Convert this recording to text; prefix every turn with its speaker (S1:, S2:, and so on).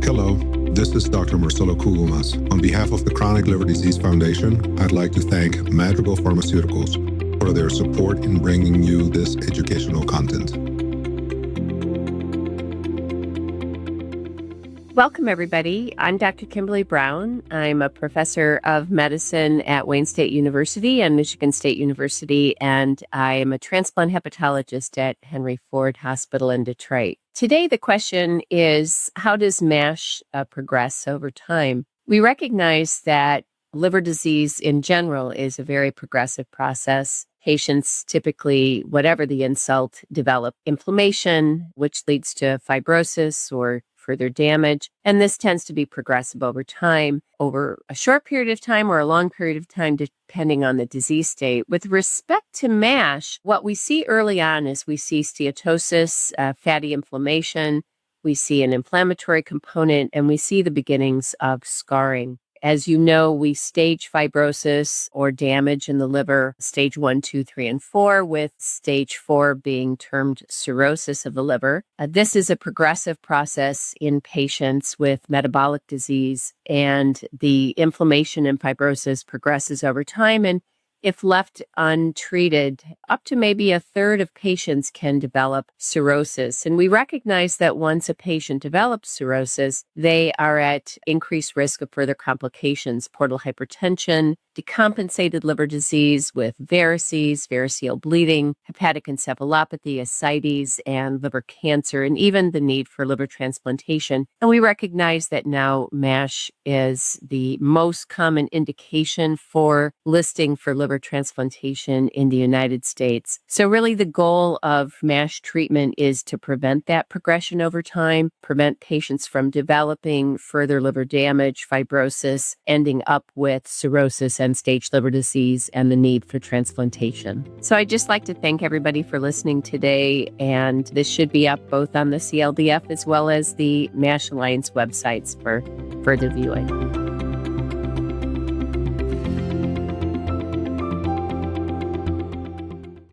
S1: Hello, this is Dr. Marcelo Kugelmas. On behalf of the Chronic Liver Disease Foundation, I'd like to thank Madrigal Pharmaceuticals for their support in bringing you this educational content.
S2: Welcome, everybody. I'm Dr. Kimberly Brown. I'm a professor of medicine at Wayne State University and Michigan State University, and I am a transplant hepatologist at Henry Ford Hospital in Detroit. Today, the question is, how does MASH progress over time? We recognize that liver disease in general is a very progressive process. Patients typically, whatever the insult, develop inflammation, which leads to fibrosis or further damage. And this tends to be progressive over time, over a short period of time or a long period of time, depending on the disease state. With respect to MASH, what we see early on is we see steatosis, fatty inflammation, we see an inflammatory component, and we see the beginnings of scarring. As you know, we stage fibrosis or damage in the liver, stage 1, 2, 3, and 4, with stage 4 being termed cirrhosis of the liver. This is a progressive process in patients with metabolic disease, and the inflammation and fibrosis progresses over time. And if left untreated, up to maybe a third of patients can develop cirrhosis. And we recognize that once a patient develops cirrhosis, they are at increased risk of further complications, portal hypertension, decompensated liver disease with varices, variceal bleeding, hepatic encephalopathy, ascites, and liver cancer, and even the need for liver transplantation. And we recognize that now MASH is the most common indication for listing for liver transplantation in the United States. So really the goal of MASH treatment is to prevent that progression over time, prevent patients from developing further liver damage, fibrosis, ending up with cirrhosis and stage liver disease and the need for transplantation. So I'd just like to thank everybody for listening today, and this should be up both on the CLDF as well as the MASH Alliance websites for further viewing.